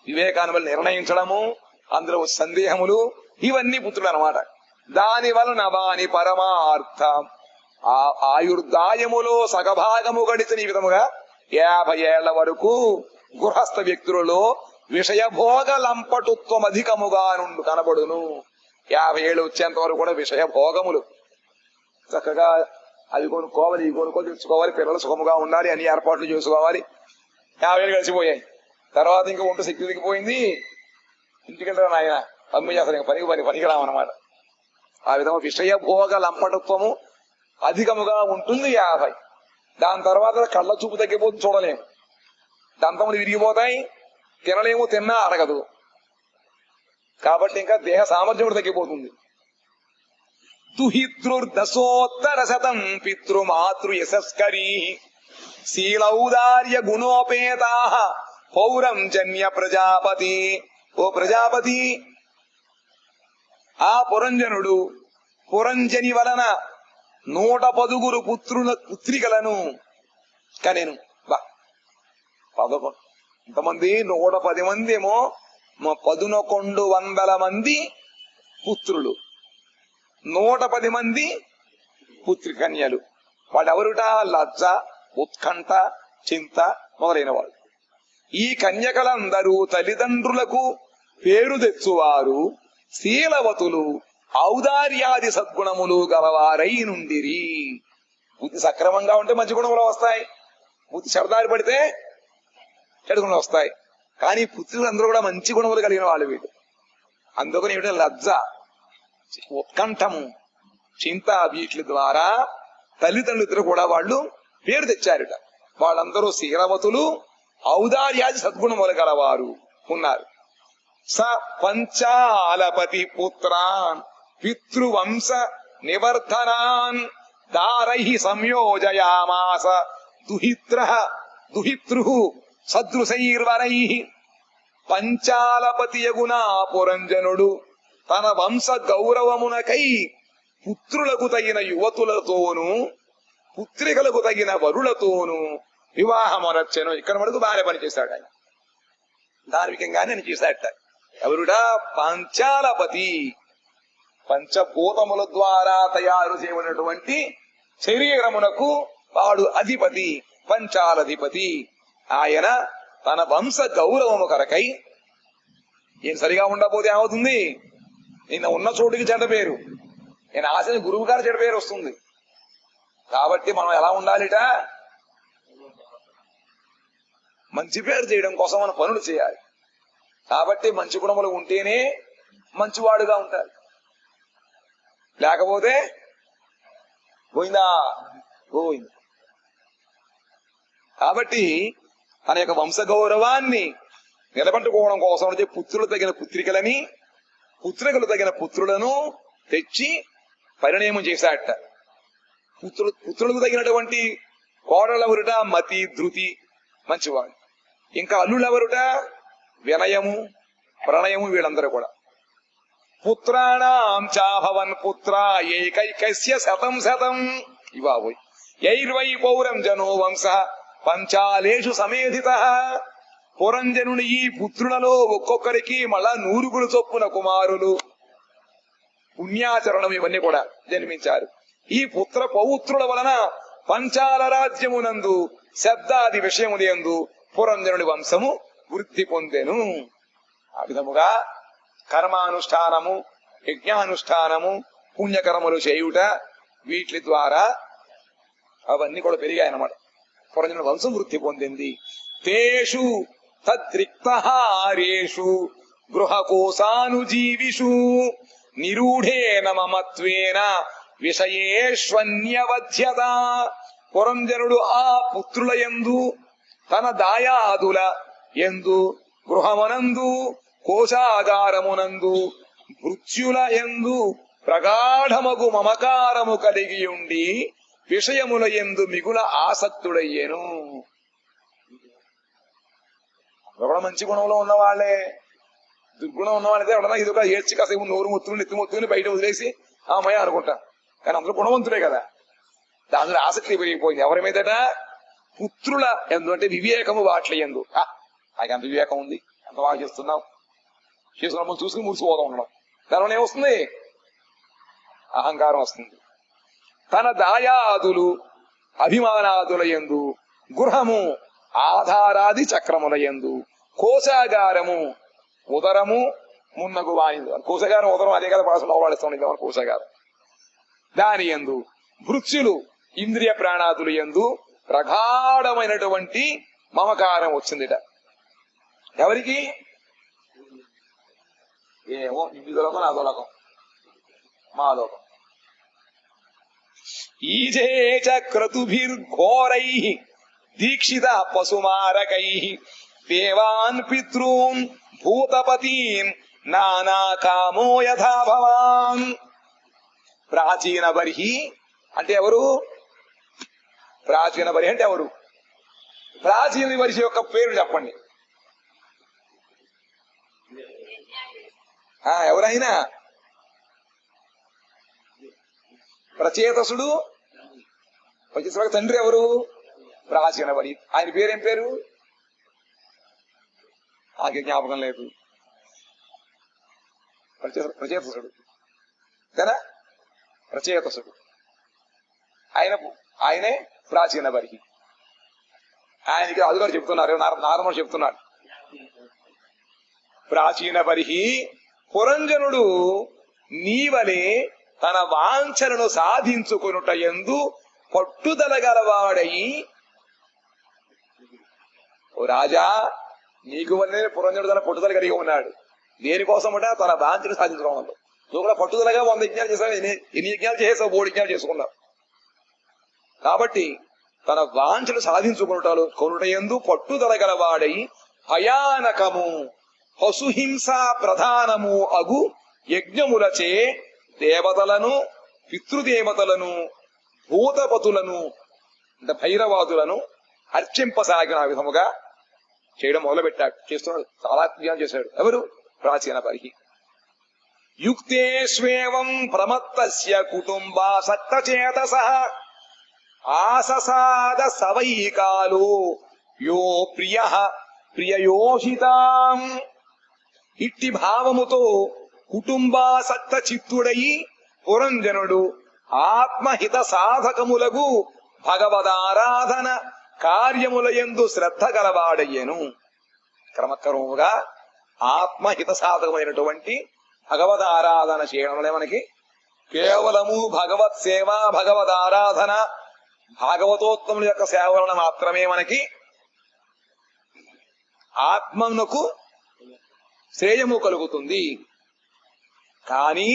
వివేకాన్ని వల్ల నిర్ణయించడము, అందులో సందేహములు, ఇవన్నీ పుత్రులు అన్నమాట. దాని వలన వాని పరమార్థం ఆయుర్దాయములో సగభాగము గడిచిన ఈ విధముగా 50 ఏళ్ల వరకు గృహస్థ వ్యక్తులలో విషయభోగ లంపటుత్వం అధికముగా నుండి కనబడును. 50 ఏళ్ళు వచ్చేంత వరకు కూడా విషయ భోగములు చక్కగా అవి కొనుక్కోవాలి, ఇవి కొనుక్కోవాలి, తెచ్చుకోవాలి, పిల్లలు సుఖముగా ఉండాలి, అన్ని ఏర్పాట్లు చేసుకోవాలి. 50 ఏళ్ళు కలిసిపోయాయి. తర్వాత ఇంకా ఒంటి శక్తి దిగిపోయింది, ఇంటికెళ్తారు ఆయన అమ్మి చేస్తారు, ఇంకా పనికిరామన్నమాట. ఆ విధంగా విషయభోగ లంపటత్వము అధికముగా ఉంటుంది 50. దాని తర్వాత కళ్ళ చూపు తగ్గిపోతుంది, చూడలేము, దంతములు విరిగిపోతాయి, తినలేము, తిన్నా అరగదు. కాబట్టి ఇంకా దేహ సామర్థ్యం కూడా తగ్గిపోతుంది. దుహితృర్దశోత్తరశతం పితృమాతృ యశస్కరీ శీలౌదార్య గుణోపేతా పౌరం జన్య ప్రజాపతి. ఓ ప్రజాపతి, ఆ పురంజనుడు పురంజని వలన 110 పుత్రికలను కనెను. 11 ఇంతమంది 110 మంది ఏమో 1100 మంది పుత్రులు, 110 మంది పుత్రి కన్యలు. వాళ్ళెవరుట? లజ్జ, ఉత్కంఠ, చింత మొదలైన వాళ్ళు. ఈ కన్యకలందరూ తల్లిదండ్రులకు పేరు తెచ్చువారు, శీలవతులు, ఔదార్యాది సద్గుణములు గలవారై నుండిరి. బుద్ధి సక్రమంగా ఉంటే మంచి గుణములు వస్తాయి, బుద్ధి చెడదారి పడితే చెడు గుణాలు వస్తాయి. కానీ పుత్రులందరూ కూడా మంచి గుణములు కలిగిన వాళ్ళు వీళ్ళు. అందుకని ఏమిటంటే లజ్జ, ఉత్కంఠము, చింత, వీటి ద్వారా తల్లిదండ్రులిద్దరు కూడా వాళ్ళు పేరు తెచ్చారుట. వాళ్ళందరూ శీలవతులు, ఔదార్యాది సద్గుణములు గలవారు ఉన్నారు. స పంచాలపతి పుత్రాన్ పితృవంశ నివర్ధనాన్ దారై సంయోజయామాస దుహితృ సదృశైర్వరై. పంచాలపతియగున పురంజనుడు తన వంశ గౌరవమునకై పుత్రులకు తగిన యువతులతోనూ పుత్రికలకు తగిన వరులతోనూ వివాహమనర్చెను. ఇక్కడ వరకు బాగానే పనిచేశాడు ఆయన, ధార్మికంగానే ఆయన చేశాడట. ఎవరుడా? పంచాలపతి. పంచభూతముల ద్వారా తయారు చేయబడినటువంటి శరీరమునకు వాడు అధిపతి, పంచాలధిపతి. ఆయన తన వంశ గౌరవము కొరకై, ఈయన సరిగా ఉండకపోతే ఏమవుతుంది? నిన్న ఉన్న చోటుకి చెడ్డ పేరు, నేను ఆశని గురువు గారు చెడ్డ పేరు వస్తుంది. కాబట్టి మనం ఎలా ఉండాలిట? మంచి పేరు చేయడం కోసం మనం పనులు చేయాలి. కాబట్టి మంచి గుణములు ఉంటేనే మంచివాడుగా ఉంటారు, లేకపోతే పోయిందా పోయింది. కాబట్టి తన యొక్క వంశ గౌరవాన్ని నిలబెట్టుకోవడం కోసం పుత్రులు తగిన పుత్రికలని, పుత్రికలు తగిన పుత్రులను తెచ్చి పరిణయం చేశాడట. పుత్రులకు తగినటువంటి కోడలెవరుట? మతి, ధృతి, మంచివాడు. ఇంకా అల్లుళ్ళెవరుట? వినయము, ప్రణయము. వీళ్ళందరూ కూడా పుత్రాణం చాభవన్ పుత్ర ఏకైకస్య శతం శతం ఇవాబోయ్ యైర్వై పౌరంజనో వంశ పంచాలేషు సమేధిత. పురంజనుని ఈ పుత్రులలో ఒక్కొక్కరికి మళ్ళా 100 చొప్పున కుమారులు, పుణ్యాచరణం ఇవన్నీ కూడా జన్మించారు. ఈ పుత్ర పౌత్రుల వలన పంచాల రాజ్యమునందు శబ్దాది విషయములందు పురంజనుని వంశము వృద్ధి పొందెను. ఆ విధముగా కర్మానుష్ఠానము, యజ్ఞానుష్ఠానము, పుణ్యకర్మలు చేయుట, వీటి ద్వారా అవన్నీ కూడా పెరిగాయన్నమాట. పురంజనుని వంశం వృద్ధి పొందింది. తేషు తద్రిక్తహారేషు గృహకోశానుజీవిషు నిరూఢేన మమత్వేన విషయేష్వన్యవధ్యత. పురంజనుడు ఆ పుత్రుల యందు, తన దాయాదుల యందు, గృహమునందు, కోశాగారమునందు, మృత్యుల యందు ప్రగాఢమగు మమకారము కలిగి ఉండి విషయముల యందు మిగుల ఆసక్తుడయ్యేను. ఎవడ మంచి గుణంలో ఉన్నవాళ్లే, దుర్గుణం ఉన్నవాళ్ళైతే ఎవడన్నా ఇది ఒక ఏడ్చి కాసేపు నోరు మొత్తుని ఎత్తి మొత్తుని బయట వదిలేసి ఆమయ్య అనుకుంటా. కానీ అందరూ గుణవంతులే కదా. దానిలో ఆసక్తి పెరిగిపోయింది. ఎవరి మీదట? పుత్రుల ఎందు, అంటే వివేకము వాట్ల ఎందు. నాకు ఎంత వివేకం ఉంది, ఎంత బాగా చేస్తున్నాం, చేసుకున్నప్పుడు చూసుకుని మురిసిపోదాం ఉండడం. దానివల్ల ఏమొస్తుంది? అహంకారం వస్తుంది. తన దాయాదులు, అభిమానాదుల యందు, గృహము, ఆధారాది చక్రముల యందు, కోశాగారము, ఉదరము మున్నగు వాయిందు. కోశాగారం ఉదరం అదే కదా భాషలో వాడిస్తాం. కోశాగారం దాని యందు, భృత్యులు, ఇంద్రియ ప్రాణాదులు యందు ప్రగాఢమైనటువంటి మమకారం వచ్చిందిట. ఎవరికి? ఏమో ఇంటి లోకం, నాదో లోకం, మా లోకం. ఈజే క్రతుభిర్ఘోరై దీక్షిత పశుమారకై దేవాన్ పితృన్ భూతపతీన్ నానా కామో యథా భవాన్. ప్రాచీన బర్హి అంటే ఎవరు? ప్రాచీన బర్హి అంటే ఎవరు? ప్రాచీన బర్హి యొక్క పేరు చెప్పండి. ఎవరైనా ప్రచేతసుడు ప్రచేతసుడు తండ్రి ఎవరు? ప్రాచీన బలి. ఆయన పేరేం పేరు? నాకు జ్ఞాపకం లేదు. ప్రచేతసుడు కదా, ప్రచేతసుడు. ఆయనే ప్రాచీన బలి. ఆయనకి అదుగారు చెప్తున్నారు, నారదుడు చెప్తున్నాడు. ప్రాచీన బలిహి పురంజనుడు నీవలే తన వాంఛనను సాధించుకొనుట యందు పట్టుదల గలవాడయి, ఓ రాజా నీకు వల్లే పురంజనుడు తన పట్టుదల కలిగి ఉన్నాడు. దేనికోసమట? తన వాంఛను సాధించుకోవడంలో. నువ్వు కూడా పట్టుదలగా 100 యజ్ఞాలు చేసావు, ఎన్ని యజ్ఞాలు చేసావు? 3 యజ్ఞాలు చేసుకున్నావు. కాబట్టి తన వాంఛను కొనుట యందు పట్టుదల గలవాడై భయానకము పశుహింస ప్రధానము అగు యజ్ఞములచే దేవతలను, పితృదేవతలను, భూతపతులను అంటే భైరవాదులను అర్చింపసాగిన విధముగా చేయడం మొదలుపెట్టాడు. చేస్తున్నాడు, చాలా యజ్ఞాలు చేశాడు. ఎవరు? ప్రాచీన బలి. యుక్తేష్వేవం ప్రమత్తస్య కుటుంబాసక్త చేతసః ఆససాద సవైకాలో యో ప్రియః ప్రియయోషితాం. ఇట్టి భావముతో కుటుంబాసక్త చిత్తుడై పురంజనుడు ఆత్మహిత సాధకములగు భగవదారాధన కార్యములయందు శ్రద్ధ గలవాడయ్యను. క్రమక్రమముగా ఆత్మహిత సాధకమైనటువంటి భగవదారాధన చేయడంలో మనకి కేవలము భగవత్ సేవ, భగవదారాధన, భాగవతోత్తముల యొక్క సేవ వలన మాత్రమే మనకి ఆత్మకు శ్రేయము కలుగుతుంది. కానీ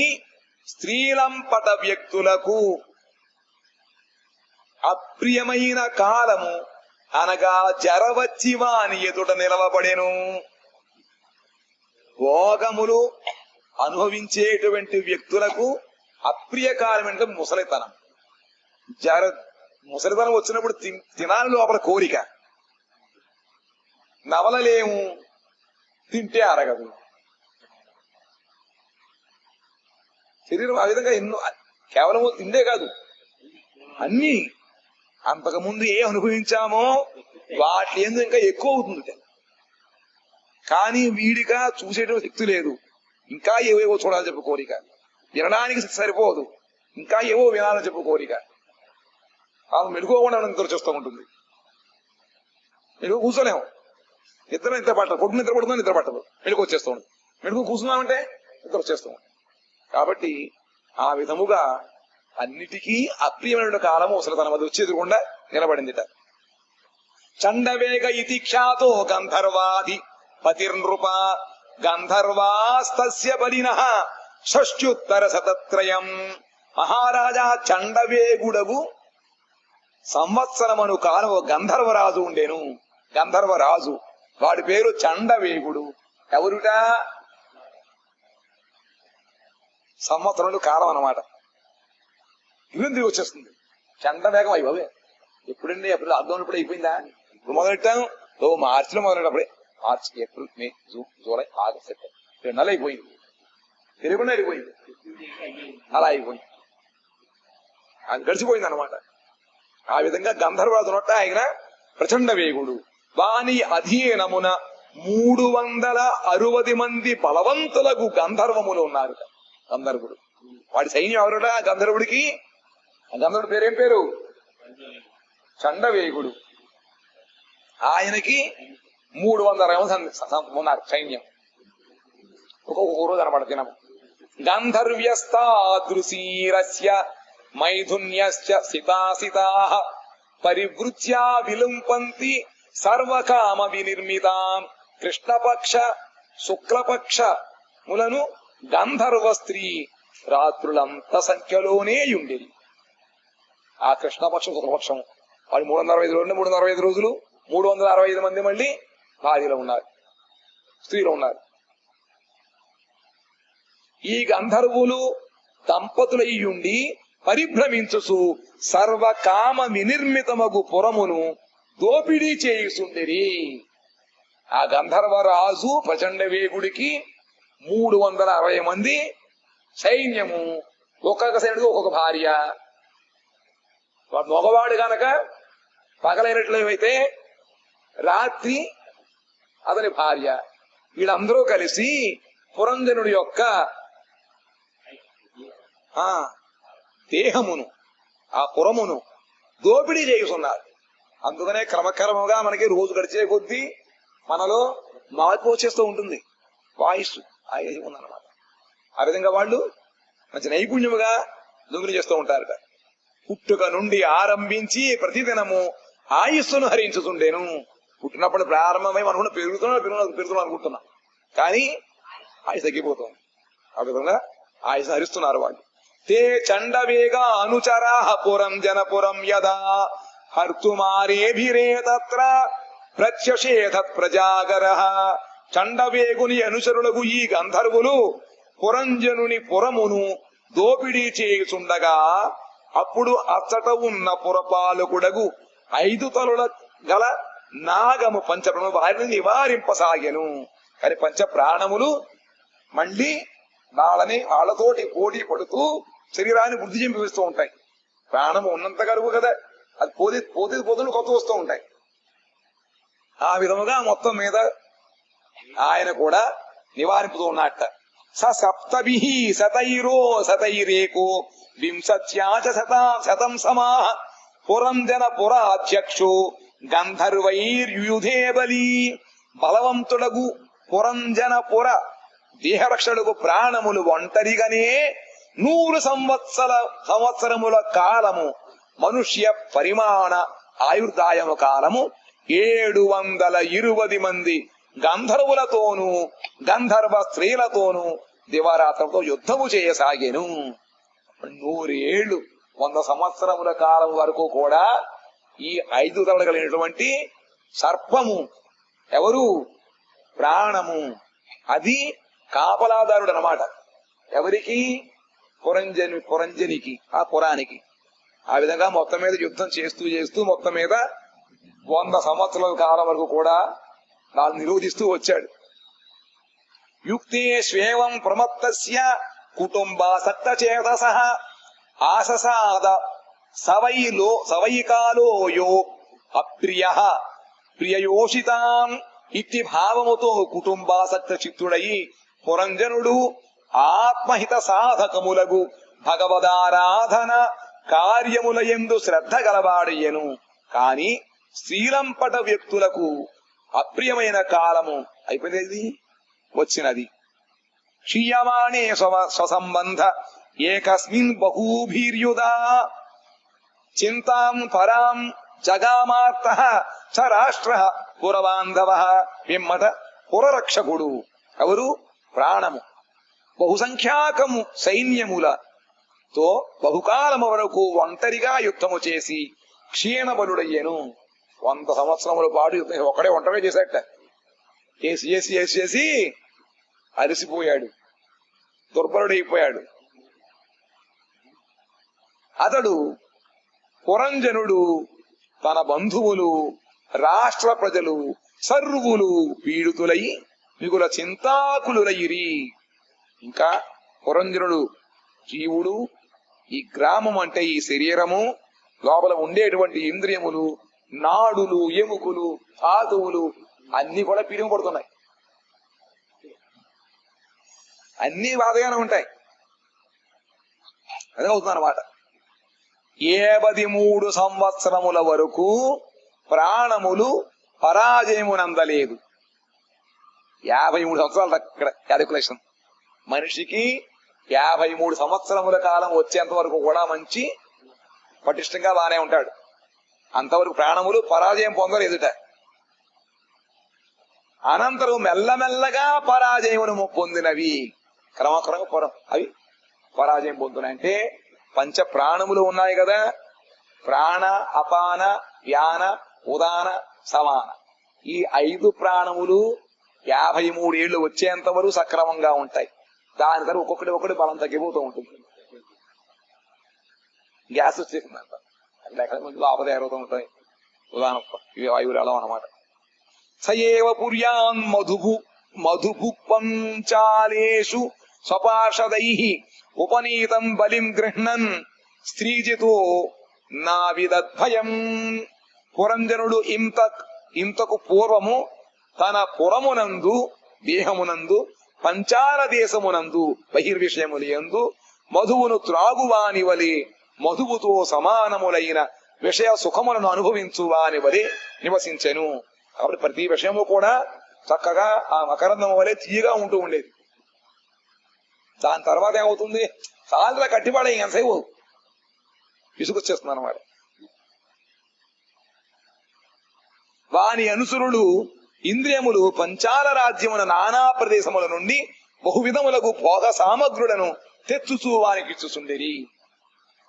స్త్రీలంపట వ్యక్తులకు అప్రియమైన కాలము అనగా జరవచ్చి వాని ఎదుట నిలవబడెను. భోగములు అనుభవించేటువంటి వ్యక్తులకు అప్రియ కాలం అంటే ముసలితనం. ముసలితనం వచ్చినప్పుడు తినాలి లోపల కోరిక, నవలలేము, తింటే అరగదు. శరీరం ఆ విధంగా ఎన్నో, కేవలం తిండే కాదు, అన్ని అంతకుముందు ఏ అనుభవించామో వాటి ఎందు ఇంకా ఎక్కువ అవుతుంది. కానీ వీడిగా చూసేటువంటి శక్తి లేదు, ఇంకా ఏవేవో చూడాలని చెప్పు కోరిక, వినడానికి సరిపోదు, ఇంకా ఏవో వినాలని చెప్పు కోరిక. మెలుకోకుండా నిద్ర చేస్తూ ఉంటుంది. మెలుగు కూర్చోలేము, నిద్ర పట్టదు, పొట్టు నిద్ర పడుతుందో నిద్ర పట్టదు, మెలుగు వచ్చేస్తూ ఉంటుంది. మెలుగు కూర్చున్నామంటే నిద్ర వచ్చేస్తూ ఉంటుంది. కాబట్టి ఆ విధముగా అన్నిటికీ అప్రియమైన కాలము ముసలితనం అది వచ్చి ఎదురుకుండా నిలబడిందిట. చండవేగ ఇతి ఖ్యాతో గంధర్వాది పతిర్నృప గంధర్వాస్తస్య బలినః షష్ట్యుత్తర శతత్రయం. మహారాజా చండవేగుడవు సంవత్సరమను కాలం గంధర్వరాజు ఉండేను. గంధర్వరాజు, వాడి పేరు చండవేగుడు. ఎవరుట? సంవత్సరం కాలం అన్నమాట. ఇవేం తిరిగి వచ్చేస్తుంది. చండవేగం అయిపోవే. ఎప్పుడండి? ఎప్పుడు అర్థం ఇప్పుడు అయిపోయిందా? ఇప్పుడు మొదలెట్టాం, మార్చిలో మొదలెట్టప్పుడే, మార్చి, ఏప్రిల్, మే, జూన్, జూలై, ఆగస్ట్, సెప్టెంబర్, 2 నెలలు అయిపోయింది. తిరగకుండా అయిపోయింది, అలా అయిపోయింది, అది గడిచిపోయింది అనమాట. ఆ విధంగా గంధర్వరాజు నొట్ట ఆయన ప్రచండ వేగుడు. వాని అధీనమున 360 మంది బలవంతులకు గంధర్వములు ఉన్నారు. గంధర్వుడు, వాడి సైన్యం ఎవరుడా? గంధర్వుడికి ఆ గంధర్వుడి పేరేం పేరు? చండవేగుడు. ఆయనకి 360 ఉన్నారు సైన్యం. ఒక్కొక్క రోజు అనమాట దినము. గంధర్వ్యస్తాదృశీరస్య మైథున్యశ్చ సితాసితాః పరివృత్యా విలుంపంతి సర్వకామ వినిర్మితాం. కృష్ణపక్ష శుక్లపక్ష ములను గంధర్వ స్త్రీ రాత్రులంత సంఖ్యలోనే ఉండేది. ఆ కృష్ణపక్షం శుక్లపక్షం వాడు 365 రోజులు, 365 రోజులు 365 మంది మళ్ళీ భార్యలో ఉన్నారు, స్త్రీలో ఉన్నారు. ఈ గంధర్వులు దంపతులయ్యుండి పరిభ్రమించుసు సర్వకామ వినిర్మితమగు పురమును దోపిడీ చేయుచుండిరి. ఆ గంధర్వరాజు ప్రచండ వేగుడికి 360 మంది సైన్యము, ఒక్కొక్క సైన్యుడికి ఒక్కొక్క భార్య, వాడు మగవాడు గనక పగలైనట్లయితే రాత్రి అతని భార్య, వీళ్ళందరూ కలిసి పురంజనుడి యొక్క దేహమును, ఆ పురమును దోపిడీ చేస్తున్నారు. అందుకనే క్రమక్రమంగా మనకి రోజు గడిచే కొద్దీ మనలో మార్పు వచ్చేస్తూ ఉంటుంది. వాయిస్ ఉందన్నమాట. ఆ విధంగా వాళ్ళు మంచి నైపుణ్యముగా దొంగిలి చేస్తూ ఉంటారట. పుట్టుక నుండి ఆరంభించి ప్రతిదినము ఆయుస్సును హరించుతుండేను. పుట్టినప్పుడు ప్రారంభమై మనం పెరుగుతున్నాం అనుకుంటున్నాం, కానీ ఆయుస్ తగ్గిపోతుంది. ఆ విధంగా ఆయుస్ హరిస్తున్నారు వాళ్ళు. తే చండవేగ అనుచరా పురం జనపురం యదా హర్తుమారేభిరే తత్ర ప్రత్యషేధ ప్రజాగర. చండవేగుని అనుచరులకు ఈ గంధర్వులు పురంజనుని పురమును దోపిడీ చేయుచుండగా అప్పుడు అచ్చట ఉన్న పురపాలకుడగు 5 తలల గల నాగము పంచప్రాణము వారిని నివారింపసాగెను. కానీ పంచ ప్రాణములు మళ్ళీ వాళ్ళతోటి పోటీ పడుతూ శరీరాన్ని వృద్ధి చెంపిస్తూ ఉంటాయి. ప్రాణము ఉన్నంత గరువు కదా, అది పోతుంది కొత్త వస్తూ ఉంటాయి. ఆ విధముగా మొత్తం మీద ఆయన కూడా నివారింపుతూ ఉన్నట్ట. స సప్తభి శతైరో శతైరేకో వింశత్యాచ శతం సమా పురంజన పురాధ్యక్షో గంధర్వైర్యుధే బలి. బలవంతుడగు పురంజన దేహరక్షణకు ప్రాణములు ఒంటరిగానే 100 సంవత్సరముల కాలము, మనుష్య పరిమాణ ఆయుర్దాయము కాలము 720 మంది గంధర్వులతోనూ గంధర్వ స్త్రీలతోనూ దివారాత్రంతో యుద్ధము చేయసాగెను. 100 ఏళ్లు 100 సంవత్సరముల కాలం వరకు కూడా ఈ 5 తలలు కలిగినటువంటి సర్పము ఎవరు? ప్రాణము. అది కాపలాదారుడు అన్నమాట. ఎవరికి? పురంజనికి, ఆ పురానికి. ఆ విధంగా మొత్తం మీద యుద్ధం చేస్తూ మొత్తం మీద 100 సంవత్సరాల కాలం వరకు కూడా వాళ్ళు నిరోధిస్తూ వచ్చాడు. యుక్తే స్వేవం ప్రమత్తస్య కుటుంబాసక్త చేతసః ఆససాద సవైకాలో యో అప్రియః ప్రియయోషితాం ఇతి భావముతో కుటుంబాసక్త చిత్తుడయి పురంజనుడు ఆత్మహిత సాధకములగు భగవదారాధన కార్యముల యందు శ్రద్ధ గలవాడయ్యను. కాని శ్రీలంపట వ్యక్తులకు అప్రియమైన కాలము అయిపోయినది, వచ్చినది. క్షీయమాణే స్వసంబంధ ఏకస్మిన్ బహూభిర్యుదా చింతాం పరాం జగామార్తః చ రాష్ట్ర పురబాంధవ. పిమ్మట పురరక్షకుడు ఎవరు? ప్రాణము. బహుసంఖ్యాకము సైన్యములతో బహుకాలము వరకు ఒంటరిగా యుద్ధము చేసి క్షీణ బలుడయ్యను. 100 సంవత్సరముల పాటు ఒకడే ఒంటరిగా చేశాట. చేసి అలసిపోయాడు, దుర్బలుడైపోయాడు. అతడు పురంజనుడు తన బంధువులు, రాష్ట్ర ప్రజలు సర్వులు పీడితులై మిగుల చింతాకులులైరి. ఇంకా పురంజనుడు జీవుడు, ఈ గ్రామం అంటే ఈ శరీరము లోపల ఉండేటువంటి ఇంద్రియములు, నాడులు, ఎముకలు, ధాతువులు అన్ని కూడా పీడింపబడుతున్నాయి. అన్ని బాధగానే ఉంటాయి. అదే అవుతుంది అన్నమాట. 73 సంవత్సరముల వరకు ప్రాణములు పరాజయమునందలేదు. 53 సంవత్సరాలు అక్కడ క్యాలిక్యులేషన్. మనిషికి 53 సంవత్సరముల కాలం వచ్చేంత వరకు కూడా మంచి పటిష్టంగా బానే ఉంటాడు. అంతవరకు ప్రాణములు పరాజయం పొందలేదుట. అనంతరం మెల్లమెల్లగా పరాజయమును పొందినవి క్రమక్రమంగా అవి పరాజయం పొందుతున్నాయంటే పంచ ప్రాణములు ఉన్నాయి కదా, ప్రాణ, అపాన, వ్యాన, ఉదాన, సమాన. ఈ 5 ప్రాణములు 53 ఏళ్లు వచ్చేంత వరకు సక్రమంగా ఉంటాయి. దాని తర్వాత ఒక్కొక్కటి బలం తగ్గిపోతూ ఉంటుంది. గ్యాస్ వచ్చేసిందంట, లోపల ఏరవుతూ ఉంటాయి. ఉదాహరణ ఇవి వాయువులు అన్నమాట. సయేవ పుర్యాన్ మధుభుక్పంచాలేషు స్వపార్షదైః ఉపనీతం బలిం గృహ్ణన్ స్త్రీజితో నా విదద్భయం. పురంజనుడు ఇంతకు పూర్వము తన పురమునందు దేహమునందు పంచాల దేశమునందు బహిర్విషయములు యందు మధువును త్రాగువాని వలె మధువుతో సమానములైన విషయ సుఖములను అనుభవించువాని వలె నివసించెను. కాబట్టి ప్రతి విషయము కూడా చక్కగా ఆ మకరందం వలె తీయగా ఉంటూ ఉండేది. దాని తర్వాత ఏమవుతుంది, చాలా కట్టిపాడే ఎంతసేపు విసుగొచ్చేస్తుంది అన్నమాట. వాని అనుసరులు ఇంద్రియములు పంచాల రాజ్యమున నానా ప్రదేశముల నుండి బహువిధములకు భోగ సామగ్రులను తెచ్చుచూ వానికి ఇచ్చుచుండేరి.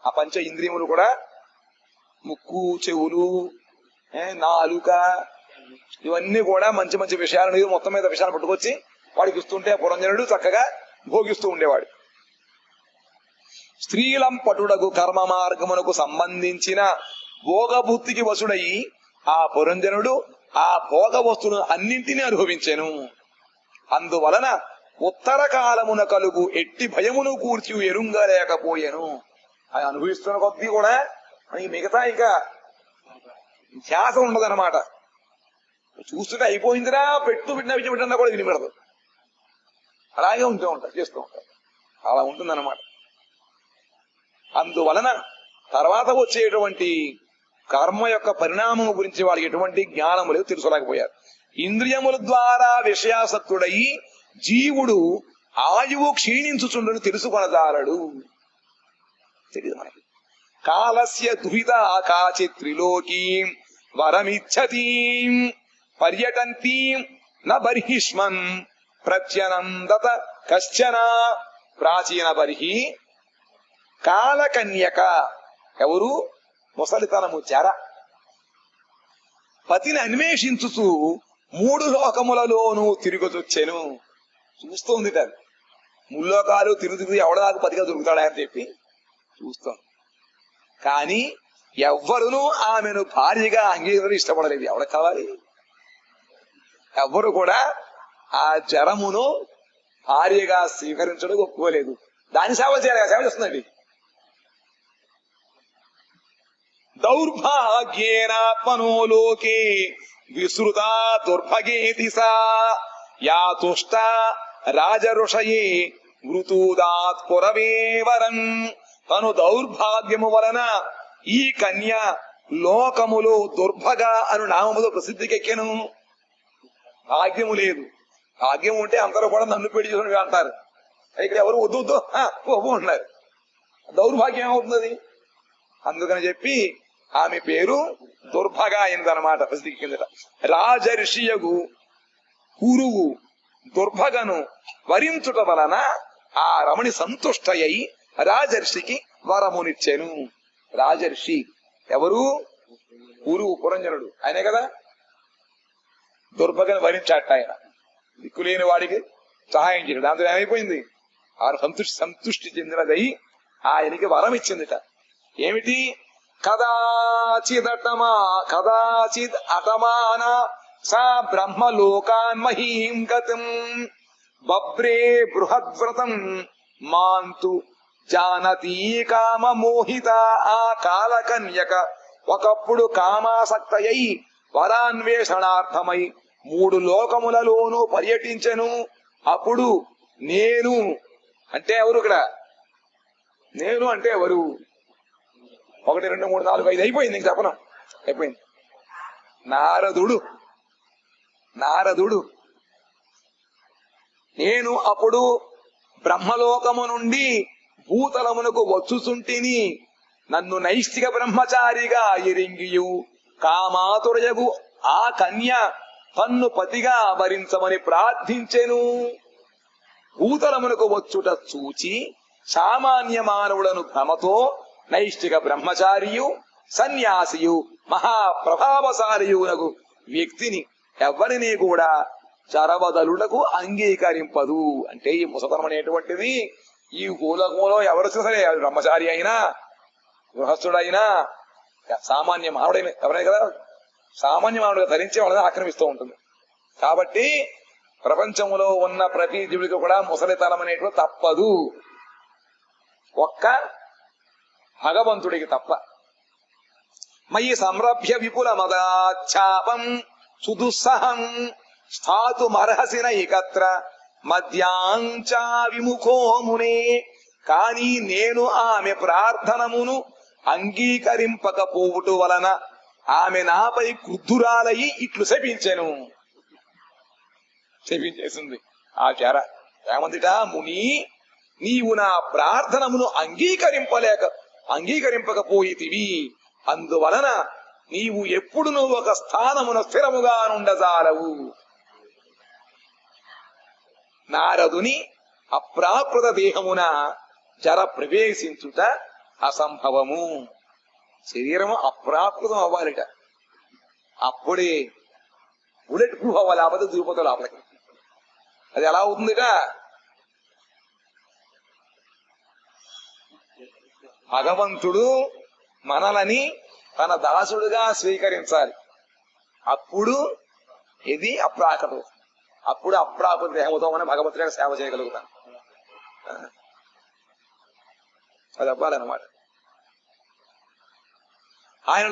ఆ పంచ ఇంద్రియములు కూడా ముక్కు, చెవులు, నాలుక, ఇవన్నీ కూడా మంచి మంచి విషయాలను మొత్తం మీద విషయాలు పట్టుకొచ్చి వాడికి ఇస్తుంటే పురంజనుడు చక్కగా భోగిస్తూ ఉండేవాడు. స్త్రీలంపటుడకు కర్మ మార్గమునకు సంబంధించిన భోగబుద్ధికి వసుడై ఆ పురంజనుడు ఆ భోగ వస్తువును అన్నింటినీ అనుభవించెను. అందువలన ఉత్తర కాలమున కలుగు ఎట్టి భయమును కూర్చి ఎరుంగలేకపోయాను. అది అనుభవిస్తున్న కొద్దీ కూడా మనకి మిగతా ఇంకా ధ్యాస ఉండదన్నమాట. చూస్తుంటే అయిపోయిందిరా, పెట్టిన విషయం పెట్టినా కూడా వినిపెడదు. అలాగే చేస్తూ ఉంటారు. అలా ఉంటుందన్నమాట. అందువలన తర్వాత వచ్చేటువంటి కర్మ యొక్క పరిణామం గురించి వాళ్ళకి ఎటువంటి జ్ఞానము లేదు, తెలుసుకోలేకపోయారు. ఇంద్రియముల ద్వారా విషయాసక్తుడై జీవుడు ఆయువు క్షీణించుచుండను తెలుసుకొనజాలడు. తెలియదు మనకి. కాలస్య దుహిత కాచిత్ త్రిలోకీం వరమిచ్చతీం పర్యటంతీం న బర్హిష్మన్ ప్రత్యనందత కశ్చన. ప్రాచీన బర్హి కాలకన్యక ఎవరు? ముసలితనము చెర. పతిని అన్వేషించుచు 3 లోకములలోనూ తిరుగుతొచ్చెను. చూస్తోంది అది. ముల్లోకాలు తిరుగుతూ ఎవడదాకా పతిగా దొరుకుతాడా అని చెప్పి చూస్తోంది. కానీ ఎవ్వరునూ ఆమెను భార్యగా అంగీకరించి ఇష్టపడలేదు. ఎవరికి కావాలి? ఎవ్వరు కూడా ఆ జరమును భార్యగా స్వీకరించడం ఒప్పుకోలేదు. దాని సేవ చేయాలి. సేవ చేస్తుందండి. దౌర్భాగ్యేనాత్మనో లోకే విసృత దుర్భగేతి సా యా తుష్ట రాజఋషయే మృతూదాత్ పురవేవరం. తను దౌర్భాగ్యము వలన ఈ కన్య లోకములో దుర్భగ అను నామములో ప్రసిద్ధికెక్కెను. భాగ్యము లేదు. భాగ్యం ఉంటే అందరూ కూడా నన్ను పెళ్లి చేసుకుని అంటారు. ఇక్కడ ఎవరు వద్దు ఉన్నారు. దౌర్భాగ్యం ఏమవుతుంది? అందుకని చెప్పి ఆమె పేరు దుర్భగ అయిందనమాట. ప్రసిద్ధికి కిందట రాజర్షియగు కురువు దుర్భగను వరించుట వలన ఆ రమణి సంతుష్టయ్యి రాజర్షికి వరమునిచ్చెను. రాజర్షి ఎవరు? కురువు పురంజనుడు ఆయనే కదా. దుర్భగను వరించాట ఆయన. దిక్కులేని వాడికి సహాయం చేయడు. దాంతో ఏమైపోయింది? ఆయన సంతుష్టి చెందినదై ఆయనకి వరం ఇచ్చిందిట. ఏమిటి? కదాచిద్ అటమాన సా బ్రహ్మలోకాన్ మహీం గతం బబ్రే బృహద్వ్రతం మాంతు జానతీ కామ మోహిత. ఆ కాలకన్యక ఒకప్పుడు కామాసక్తయై వరాన్వేషణార్థమై 3 లోకములలోనూ పర్యటించెను. అప్పుడు నేను అంటే ఎవరు? ఇక్కడ నేను అంటే ఎవరు? 1 2 3 4 5 అయిపోయింది. ఇంక చెప్పను. అయిపోయింది. నారదుడు నేను అప్పుడు బ్రహ్మలోకము నుండి భూతలమునకు వచ్చుచుంటిని. నన్ను నైష్ఠిక బ్రహ్మచారిగా ఎరింగియు కామాతురయగు ఆ కన్య తన్ను పతిగా వరించమని ప్రార్థించెను. భూతలమునకు వచ్చుట చూచి సామాన్య మానవులను భ్రమతో నైష్ఠిక బ్రహ్మచారియు సన్యాసియు మహాప్రభావశాలియునకు వ్యక్తిని ఎవరిని కూడా చరవదలులకు అంగీకరింపదు. అంటే ఈ ముసతనం అనేటువంటిది ఈ భూలోకంలో ఎవరు సరే, బ్రహ్మచారి అయినా గృహస్థుడైనా సామాన్య మానవుడైనా ఎవరైనా కదా, సామాన్య మానవుడిగా ధరించి వాళ్ళని ఆక్రమిస్తూ ఉంటుంది. కాబట్టి ప్రపంచంలో ఉన్న ప్రతి జీవుడికి కూడా ముసలితనం అనేటువంటి తప్పదు. ఒక్క భగవంతుడికి తప్ప. మయి సంరభ్య విపుల మదాఛాపం సుదుస్సహం స్థాతుమర్హసి నైకత్ర మధ్యాంచా విముఖో మునే. కాని నేను ఆమె ప్రార్థనమును అంగీకరింపకపోవుట వలన ఆమె నాపై క్రుద్ధురాలయి ఇట్లు శపించెను. శపించేసింది ఆ చార. ఏమందిట, ముని నీవు నా ప్రార్థనమును అంగీకరింపకపోయితివి, అందువలన నీవు ఎప్పుడునూ ఒక స్థానమున స్థిరముగా నుండజాలవు. నారదుని అప్రాకృత దేహమున జర ప్రవేశించుట అసంభవము. శరీరము అప్రాకృతం అవ్వాలిట, అప్పుడే బుల్లెట్ ప్రూఫ్ అవ్వాలి, లేకపోతే దూరిపోతే లోపలికి. అది ఎలా అవుతుందిట? భగవంతుడు మనలని తన దాసుడుగా స్వీకరించాలి, అప్పుడు ఇది అప్రాకృతం. అప్పుడు అప్రాకృత దేహంతో మనం భగవంతుడిగా సేవ చేయగలుగుతాం. అది అవ్వాలన్నమాట. ఆయన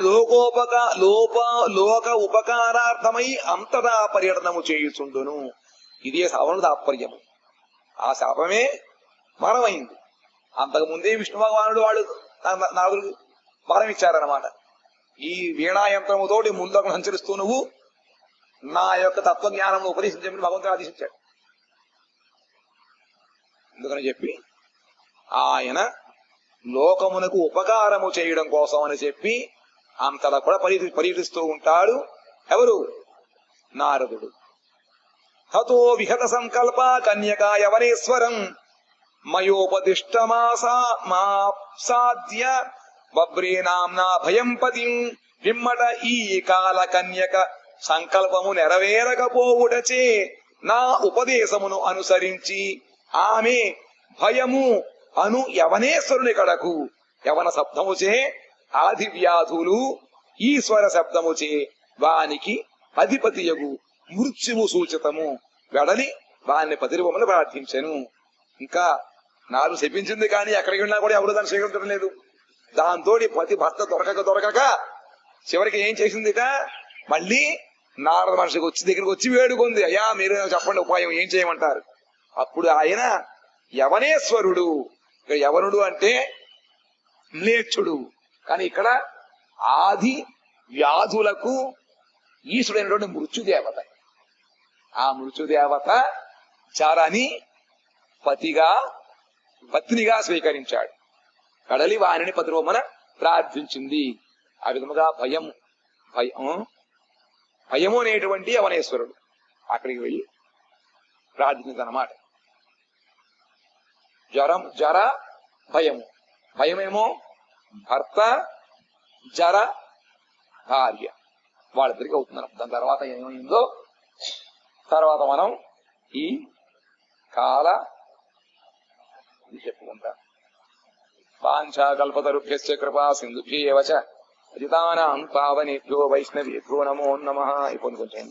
లోక ఉపకారార్థమై అంతటా పర్యటనము చేయుచుండును. ఇదే శాపం తాత్పర్యము. ఆ శాపమే మరణమైంది. అంతకు ముందే విష్ణు భగవానుడు వాళ్ళు నాగులు వరం ఇచ్చారనమాట. ఈ వీణాయంత్రముతోటి ముందుకు సంచరిస్తూ నువ్వు నా యొక్క తత్వజ్ఞానం ఉపదేశించమని భగవంతుడు ఆదేశించాడు. ఎందుకని చెప్పి ఆయన లోకమునకు ఉపకారము చేయడం కోసం అని చెప్పి అంతటా కూడా పర్యటిస్తూ ఉంటాడు. ఎవరు? నారదుడు. హతో విహత సంకల్ప కన్యకా యవనేశ్వరం మయోపదిష్టమాసాద్య బబ్రీనాంనా భయం పతిం. విమ్మట ఈ కాల కన్యక సంకల్పము నెరవేరకపోవుటచే నా ఉపదేశమును అనుసరించి ఆమె భయము అను యవనేశ్వరుని కడకు. యవన శబ్దముచే ఆది వ్యాధులు, ఈశ్వర శబ్దముచే వానికి అధిపతియగు మృత్యువు సూచితము వెడలి వారిని పతిరవమని ప్రార్థించెను. ఇంకా నాలుగు శపించింది, కానీ ఎక్కడికి వెళ్ళినా కూడా ఎవరు దాన్ని స్వీకరించడం లేదు. దాంతో పతి భర్త దొరకక చివరికి ఏం చేసిందిట, మళ్ళీ నారద మనిషికి దగ్గరికి వచ్చి వేడుకుంది, అయ్యా మీరు చెప్పండి ఉపాయం, ఏం చేయమంటారు? అప్పుడు ఆయన యవనేశ్వరుడు. ఇక్కడ యవనుడు అంటే మ్లేచ్చుడు, కానీ ఇక్కడ ఆది వ్యాధులకు ఈశ్వరుడైనటువంటి మృత్యుదేవత. ఆ మృత్యుదేవత చారాని పత్నిగా స్వీకరించాడు. కడలి వాణిని పతిరోమన ప్రార్థించింది. ఆ విధముగా భయము అనేటువంటి యవనేశ్వరుడు అక్కడికి వెళ్ళి ప్రార్థించిందన్నమాట. జర భయమేమో భర్త, జర భార్య, వాళ్ళిద్దరికి అవుతున్నారు. దాని తర్వాత ఏమైందో తర్వాత మనం ఈ కాల చెప్పుకుంటాం. వాంఛాకల్పతరుభ్యశ్చ కృపా సింధుభ్యేవ చ పతితానాం పావనేభ్యో వైష్ణవేభ్యో నమో నమః. ఇప్పుడు కొంచెం